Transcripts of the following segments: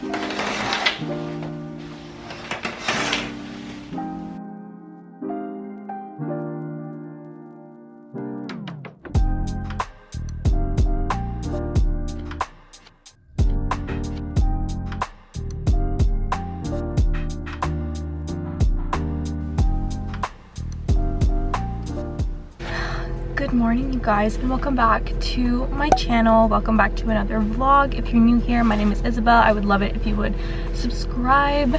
Good morning, you guys, and welcome back to my channel. Welcome back to another vlog. If you're new here, my name is Isabel. I would love it if you would subscribe.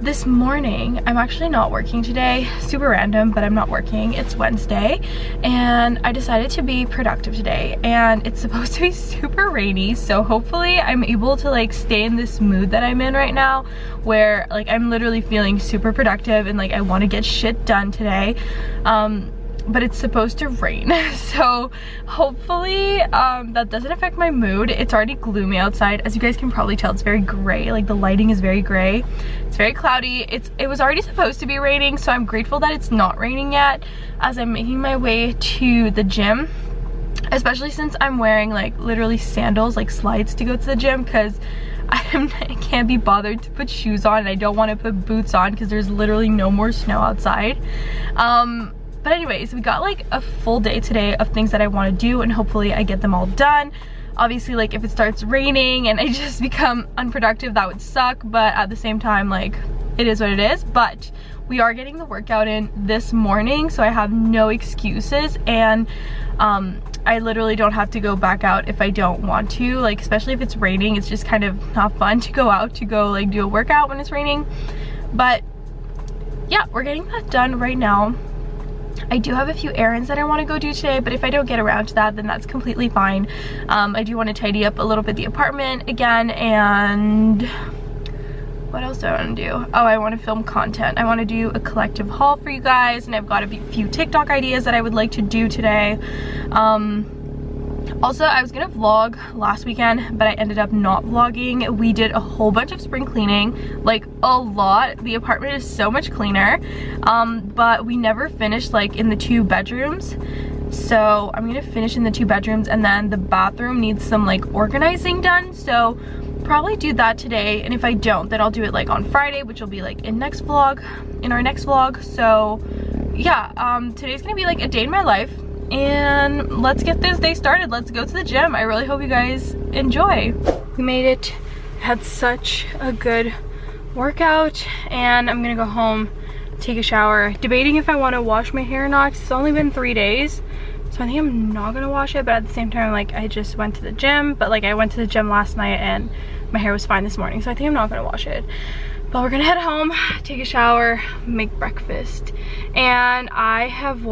This morning, I'm actually not working today. Super random, but I'm not working. It's Wednesday, and I decided to be productive today, and it's supposed to be super rainy, so hopefully I'm able to like stay in this mood that I'm in right now, where like I'm literally feeling super productive and like I want to get shit done today. But it's supposed to rain, so hopefully that doesn't affect my mood. It's already gloomy outside. As you guys can probably tell, it's very gray. Like the lighting is very gray. It's very cloudy. It was already supposed to be raining, so I'm grateful that it's not raining yet as I'm making my way to the gym, especially since I'm wearing like literally sandals, like slides, to go to the gym, because I can't be bothered to put shoes on, and I don't want to put boots on because there's literally no more snow outside. But anyways, we got like a full day today of things that I want to do, and hopefully I get them all done. Obviously, like if it starts raining and I just become unproductive, that would suck, but at the same time, like it is what it is. But we are getting the workout in this morning, so I have no excuses, and I literally don't have to go back out if I don't want to. Like especially if it's raining, it's just kind of not fun to go out to go like do a workout when it's raining. But yeah, we're getting that done right now. I do have a few errands that I want to go do today, but if I don't get around to that, then that's completely fine. I do want to tidy up a little bit the apartment again, and what else do I want to do? Oh, I want to film content. I want to do a collective haul for you guys, and I've got a few TikTok ideas that I would like to do today. Also, I was gonna vlog last weekend, but I ended up not vlogging. We did a whole bunch of spring cleaning, like a lot. The apartment is so much cleaner, but we never finished like in the 2 bedrooms. So I'm gonna finish in the 2 bedrooms, and then the bathroom needs some like organizing done. So probably do that today, and if I don't, then I'll do it like on Friday, which will be like in our next vlog. So yeah, today's gonna be like a day in my life. And let's get this day started. Let's go to the gym. I really hope you guys enjoy. We made it. Had such a good workout, and I'm gonna go home, take a shower. Debating if I want to wash my hair or not. It's only been 3 days, so I think I'm not gonna wash it, but at the same time, like I just went to the gym, but like I went to the gym last night and my hair was fine this morning, so I think I'm not gonna wash it. But we're gonna head home, take a shower, make breakfast. And I have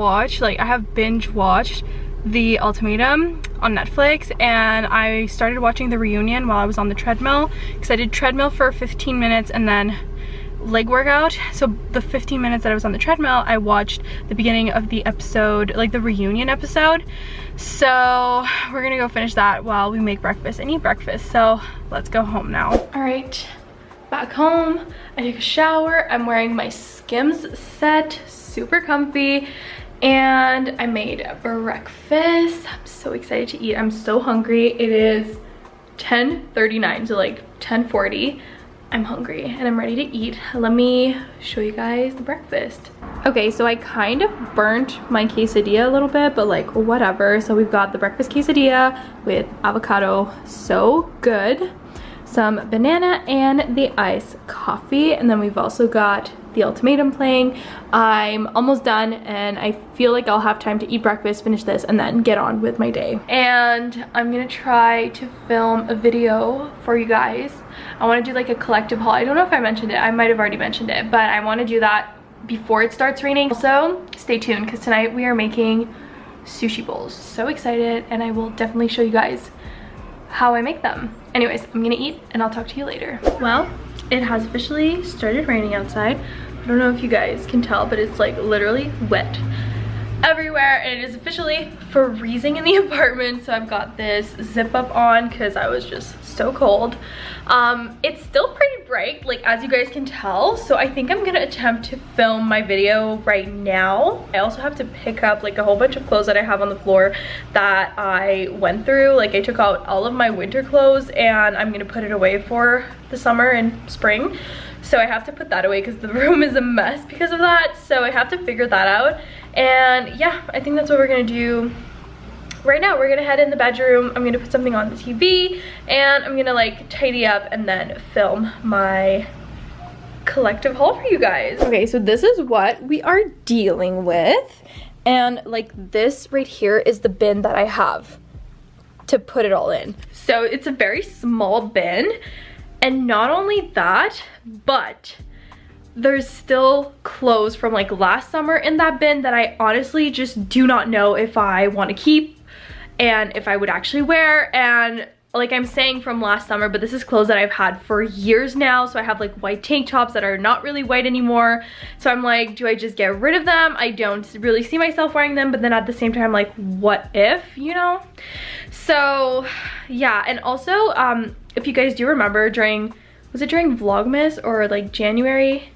binge watched The Ultimatum on Netflix, and I started watching the reunion while I was on the treadmill, because I did treadmill for 15 minutes and then leg workout. So the 15 minutes that I was on the treadmill, I watched the beginning of the episode, like the reunion episode. So we're gonna go finish that while we make breakfast and eat breakfast. So let's go home now. All right. Back home, I took a shower. I'm wearing my Skims set, super comfy, and I made breakfast. I'm so excited to eat. I'm so hungry. It is 10:39, so like 10:40. I'm hungry and I'm ready to eat. Let me show you guys the breakfast. Okay, so I kind of burnt my quesadilla a little bit, but like whatever. So we've got the breakfast quesadilla with avocado, so good. Some banana and the iced coffee, and then we've also got The Ultimatum playing. I'm almost done, and I feel like I'll have time to eat breakfast, finish this, and then get on with my day. And I'm gonna try to film a video for you guys. I want to do like a collective haul. I don't know if I mentioned it. I might have already mentioned it, but I want to do that before it starts raining. Also, stay tuned, because tonight we are making sushi bowls. So excited, and I will definitely show you guys how I make them. Anyways, I'm gonna eat and I'll talk to you later. Well, it has officially started raining outside. I don't know if you guys can tell, but it's like literally wet. everywhere, and it is officially freezing in the apartment, so I've got this zip up on because I was just so cold. It's still pretty bright, like as you guys can tell, so I think I'm gonna attempt to film my video right now. I also have to pick up like a whole bunch of clothes that I have on the floor that I went through. Like I took out all of my winter clothes and I'm gonna put it away for the summer and spring. So I have to put that away because the room is a mess because of that. So I have to figure that out. And yeah, I think that's what we're gonna do right now. We're gonna head in the bedroom. I'm gonna put something on the TV and I'm gonna like tidy up and then film my collective haul for you guys. Okay, so this is what we are dealing with. And like this right here is the bin that I have to put it all in. So it's a very small bin. And not only that, but there's still clothes from like last summer in that bin that I honestly just do not know if I want to keep and if I would actually wear. And like I'm saying from last summer, but this is clothes that I've had for years now. So I have like white tank tops that are not really white anymore. So I'm like, do I just get rid of them? I don't really see myself wearing them, but then at the same time, like, what if, you know? So yeah, and also if you guys do remember was it during Vlogmas or like January?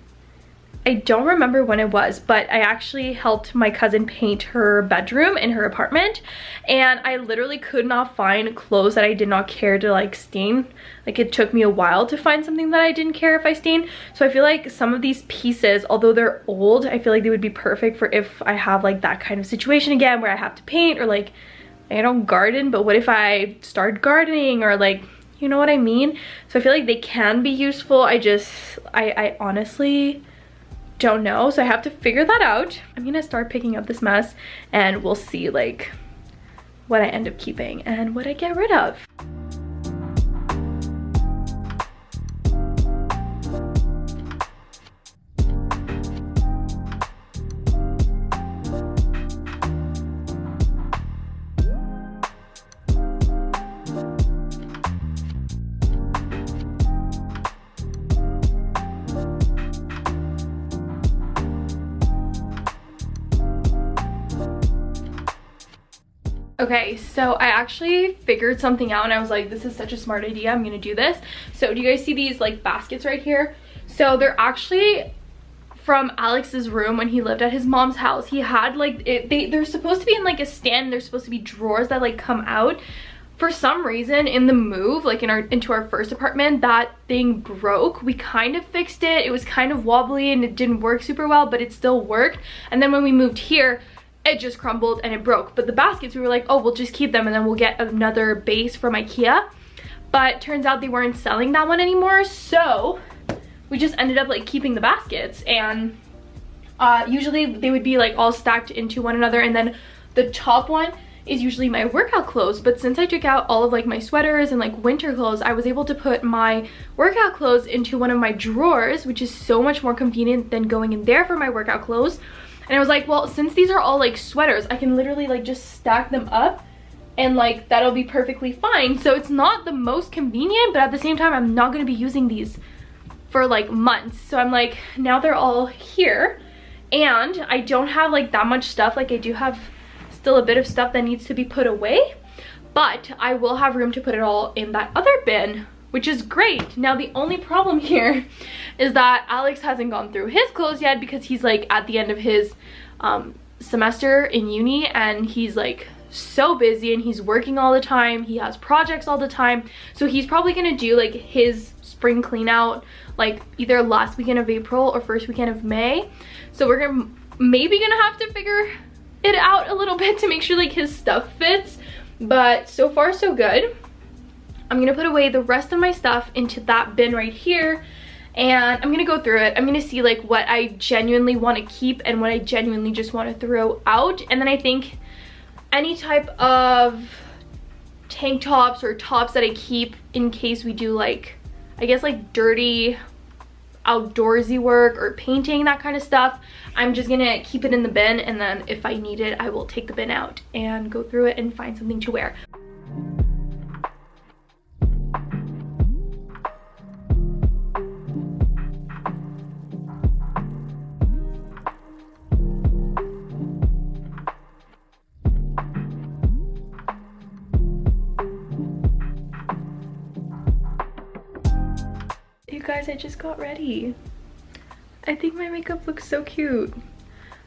I don't remember when it was, but I actually helped my cousin paint her bedroom in her apartment, and I literally could not find clothes that I did not care to like stain. Like it took me a while to find something that I didn't care if I stained. So I feel like some of these pieces, although they're old, I feel like they would be perfect for if I have like that kind of situation again where I have to paint, or like I don't garden, but what if I start gardening, or like, you know what I mean? So I feel like they can be useful. I honestly don't know, so I have to figure that out. I'm gonna start picking up this mess and we'll see like what I end up keeping and what I get rid of. Okay, so I actually figured something out and I was like, this is such a smart idea, I'm gonna do this. So do you guys see these like baskets right here? So they're actually from Alex's room when he lived at his mom's house. He had like, they're supposed to be in like a stand, they're supposed to be drawers that like come out. For some reason in the move, like into our first apartment, that thing broke. We kind of fixed it. It was kind of wobbly and it didn't work super well, but it still worked. And then when we moved here, it just crumbled and it broke. But the baskets, we were like, oh, we'll just keep them and then we'll get another base from IKEA. But turns out they weren't selling that one anymore, so we just ended up like keeping the baskets. And usually they would be like all stacked into one another, and then the top one is usually my workout clothes. But since I took out all of like my sweaters and like winter clothes, I was able to put my workout clothes into one of my drawers, which is so much more convenient than going in there for my workout clothes. And I was like, well, since these are all like sweaters, I can literally like just stack them up and like that'll be perfectly fine. So it's not the most convenient, but at the same time, I'm not going to be using these for like months. So I'm like, now they're all here and I don't have like that much stuff. Like I do have still a bit of stuff that needs to be put away, but I will have room to put it all in that other bin, which is great. Now the only problem here is that Alex hasn't gone through his clothes yet because he's like at the end of his semester in uni, and he's like so busy and he's working all the time. He has projects all the time. So he's probably gonna do like his spring clean out like either last weekend of April or first weekend of May. So we're maybe gonna have to figure it out a little bit to make sure like his stuff fits. But so far so good. I'm gonna put away the rest of my stuff into that bin right here, and I'm gonna go through it. I'm gonna see like what I genuinely want to keep and what I genuinely just want to throw out. And then I think any type of tank tops or tops that I keep in case we do like, I guess like dirty outdoorsy work or painting, that kind of stuff, I'm just gonna keep it in the bin, and then if I need it, I will take the bin out and go through it and find something to wear. You guys, I just got ready. I think my makeup looks so cute.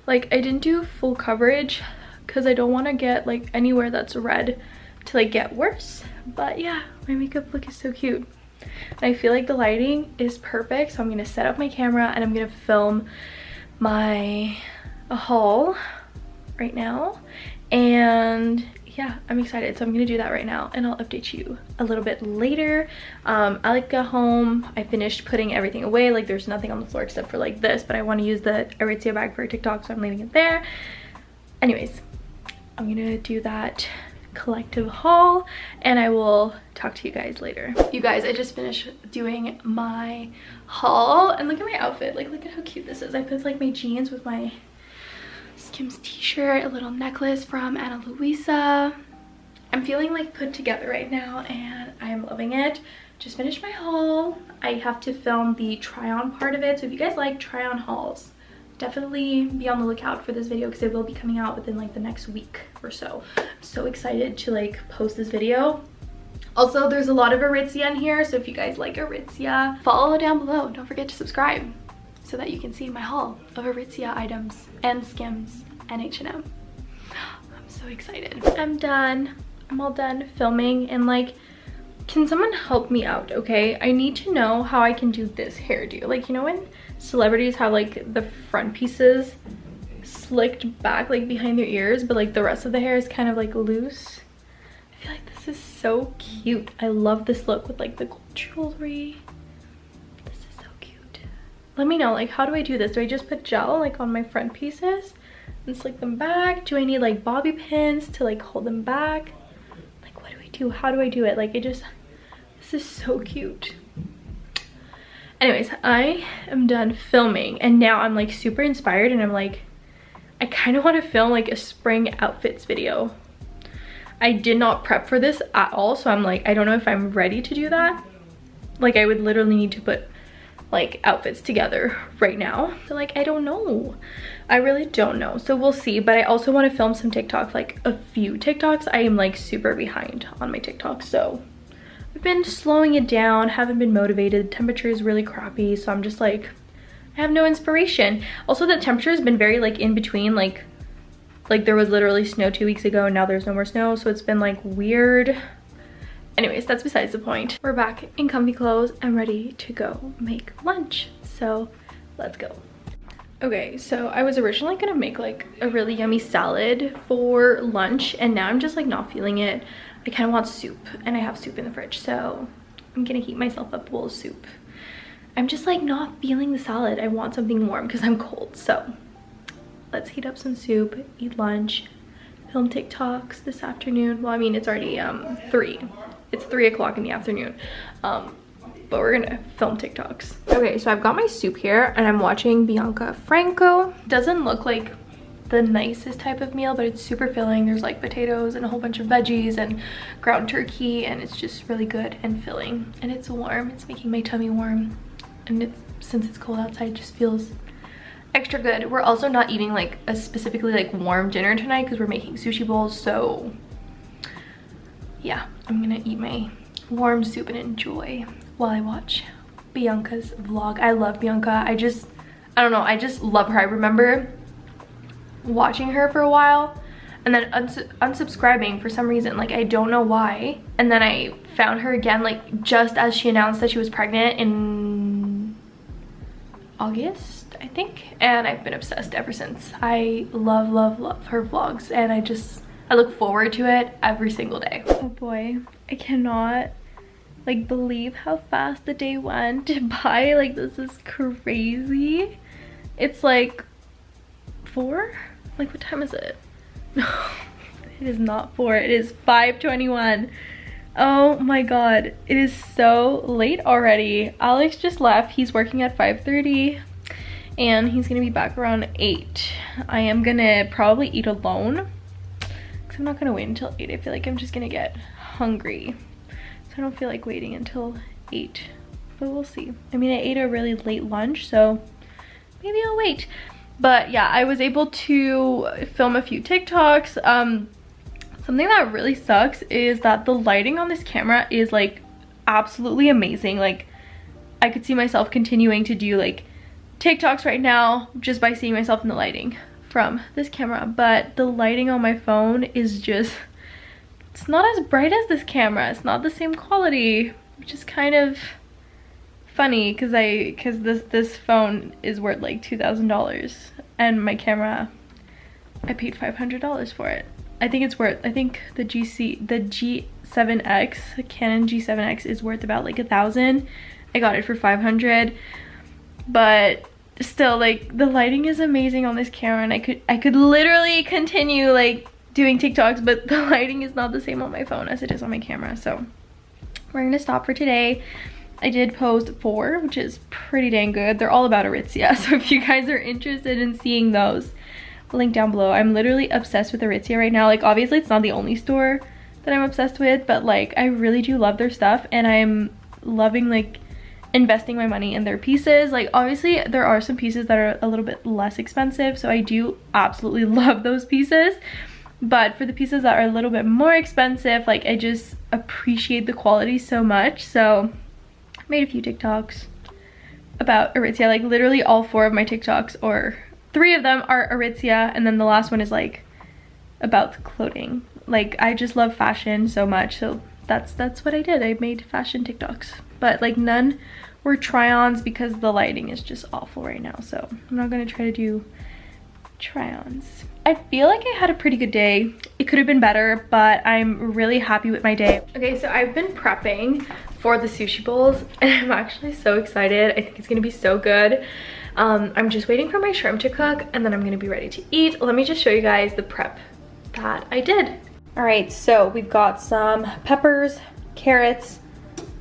Like, I didn't do full coverage because I don't want to get like anywhere that's red to like get worse. But yeah, my makeup look is so cute. And I feel like the lighting is perfect. So I'm gonna set up my camera and I'm gonna film my haul right now. And yeah, I'm excited. So I'm gonna do that right now and I'll update you a little bit later. I like got home, I finished putting everything away. Like there's nothing on the floor except for like this, but I want to use the Aritzia bag for TikTok, so I'm leaving it there. Anyways, I'm gonna do that collective haul and I will talk to you guys later. You guys, I just finished doing my haul and look at my outfit. Like look at how cute this is. I put like my jeans with my Skims t-shirt, a little necklace from Ana Luisa. I'm feeling like put together right now and I'm loving it. Just finished my haul. I have to film the try on part of it, so if you guys like try on hauls, definitely be on the lookout for this video because it will be coming out within like the next week or so. I'm so excited to like post this video. Also, there's a lot of Aritzia in here, so if you guys like Aritzia, follow down below. Don't forget to subscribe so that you can see my haul of Aritzia items and Skims and H&M. I'm so excited. I'm done. I'm all done filming and like, can someone help me out, okay? I need to know how I can do this hairdo. Like, you know when celebrities have like the front pieces slicked back like behind their ears, but like the rest of the hair is kind of like loose? I feel like this is so cute. I love this look with like the gold jewelry. This is so cute. Let me know, like, how do I do this? Do I just put gel like on my front pieces and slick them back? Do I need like bobby pins to like hold them back? Like, what do I do? How do I do it? Like, this is so cute. Anyways, I am done filming and now I'm like super inspired and I'm like, I kind of want to film like a spring outfits video. I did not prep for this at all, so I'm like, I don't know if I'm ready to do that. Like, I would literally need to put like outfits together right now. So like, I don't know. I really don't know. So we'll see. But I also want to film some TikToks, like a few TikToks. I am like super behind on my TikToks, so I've been slowing it down, haven't been motivated. The temperature is really crappy, so I'm just like, I have no inspiration. Also, the temperature has been very like in between, like there was literally snow 2 weeks ago and now there's no more snow, so it's been like weird. Anyways, that's besides the point. We're back in comfy clothes and ready to go make lunch, so let's go. Okay, so I was originally gonna make like a really yummy salad for lunch and now I'm just like not feeling it. I kind of want soup and I have soup in the fridge, so I'm gonna heat myself up a bowl of soup. I'm just like not feeling the salad. I want something warm because I'm cold, so let's heat up some soup, eat lunch, film TikToks this afternoon. Well, I mean, it's already 3. It's 3 o'clock in the afternoon, but we're gonna film TikToks. Okay, so I've got my soup here and I'm watching Bianca Franco. Doesn't look like the nicest type of meal, but it's super filling. There's like potatoes and a whole bunch of veggies and ground turkey, and it's just really good and filling. And it's warm. It's making my tummy warm, and since it's cold outside, it just feels extra good. We're also not eating like a specifically like warm dinner tonight because we're making sushi bowls, so yeah, I'm gonna eat my warm soup and enjoy while I watch Bianca's vlog. I love Bianca. I don't know, I just love her. I remember watching her for a while and then unsubscribing for some reason, like I don't know why, and then I found her again like just as she announced that she was pregnant in August, I think, and I've been obsessed ever since. I love her vlogs and I look forward to it every single day. Oh boy, I cannot like believe how fast the day went by. Like, this is crazy. It's like 4? Like, what time is it? No, it is not 4. It is 5:21. Oh my god, it is so late already. Alex just left. He's working at 5:30 and he's gonna be back around 8. I am gonna probably eat alone because I'm not gonna wait until 8. I feel like I'm just gonna get hungry, so I don't feel like waiting until 8, but we'll see. I mean, I ate a really late lunch, so maybe I'll wait. But yeah, I was able to film a few TikToks. Something that really sucks is that the lighting on this camera is like absolutely amazing. Like, I could see myself continuing to do like TikToks right now just by seeing myself in the lighting from this camera. But the lighting on my phone is just, it's not as bright as this camera. It's not the same quality, which is kind of funny because this phone is worth like $2,000 and my camera, I paid $500 for it. I think it's worth, I think the G7X, the Canon G7X is worth about like $1,000. I got it for $500, but still, like, the lighting is amazing on this camera, and I could literally continue like doing TikToks, but the lighting is not the same on my phone as it is on my camera. So we're gonna stop for today. I did post 4, which is pretty dang good. They're all about Aritzia, so if you guys are interested in seeing those, link down below. I'm literally obsessed with Aritzia right now. Like, obviously it's not the only store that I'm obsessed with, but like I really do love their stuff, and I'm loving like investing my money in their pieces. Like, obviously there are some pieces that are a little bit less expensive, so I do absolutely love those pieces, but for the pieces that are a little bit more expensive, like, I just appreciate the quality so much. So I made a few TikToks about Aritzia. Like, literally all 4 of my TikToks, or 3 of them, are Aritzia, and then the last one is like about the clothing. Like, I just love fashion so much, so that's what I did. I made fashion TikToks, but like none were try-ons because the lighting is just awful right now, so I'm not gonna try to do try-ons. I feel like I had a pretty good day. It could have been better, but I'm really happy with my day. Okay, so I've been prepping for the sushi bowls, and I'm actually so excited. I think it's gonna be so good. I'm just waiting for my shrimp to cook, and then I'm gonna be ready to eat. Let me just show you guys the prep that I did. All right, so we've got some peppers, carrots,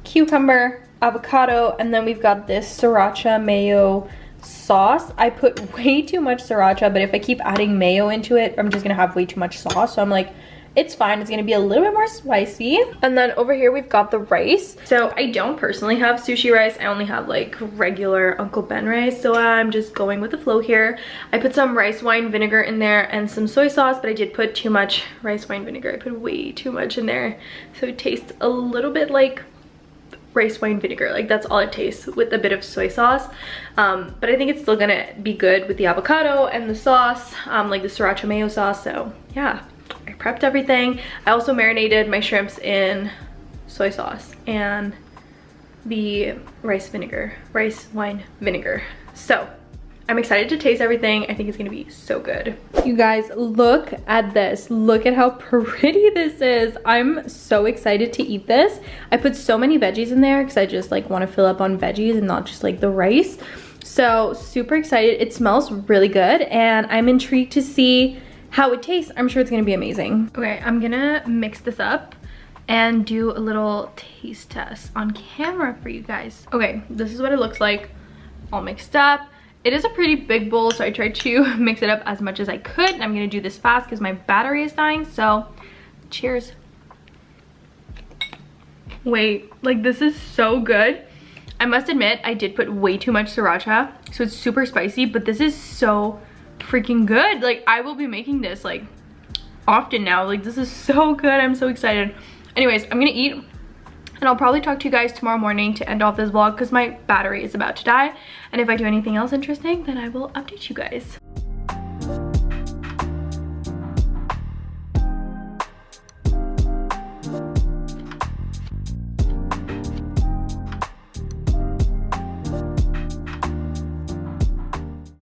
cucumber, avocado, and then we've got this sriracha mayo sauce. I put way too much sriracha, but if I keep adding mayo into it, I'm just gonna have way too much sauce. So I'm like, it's fine, it's gonna be a little bit more spicy. And then over here we've got the rice. So I don't personally have sushi rice, I only have like regular Uncle Ben rice, so I'm just going with the flow here. I put some rice wine vinegar in there and some soy sauce, but I did put too much rice wine vinegar. I put way too much in there, so it tastes a little bit like rice wine vinegar. Like, that's all it tastes, with a bit of soy sauce. But I think it's still gonna be good with the avocado and the sauce, like the sriracha mayo sauce. So yeah, I prepped everything. I also marinated my shrimps in soy sauce and the rice wine vinegar. So I'm excited to taste everything. I think it's gonna be so good. You guys, look at this. Look at how pretty this is. I'm so excited to eat this. I put so many veggies in there because I just like want to fill up on veggies and not just like the rice. So super excited. It smells really good, and I'm intrigued to see how it tastes. I'm sure it's gonna be amazing. Okay, I'm gonna mix this up and do a little taste test on camera for you guys. Okay, this is what it looks like all mixed up. It is a pretty big bowl, so I tried to mix it up as much as I could. And I'm gonna do this fast because my battery is dying, so cheers. Wait, like, this is so good. I must admit, I did put way too much sriracha, so it's super spicy, but this is so freaking good. Like, I will be making this like often now. Like, this is so good. I'm so excited. Anyways, I'm gonna eat, and I'll probably talk to you guys tomorrow morning to end off this vlog because my battery is about to die. And if I do anything else interesting, then I will update you guys.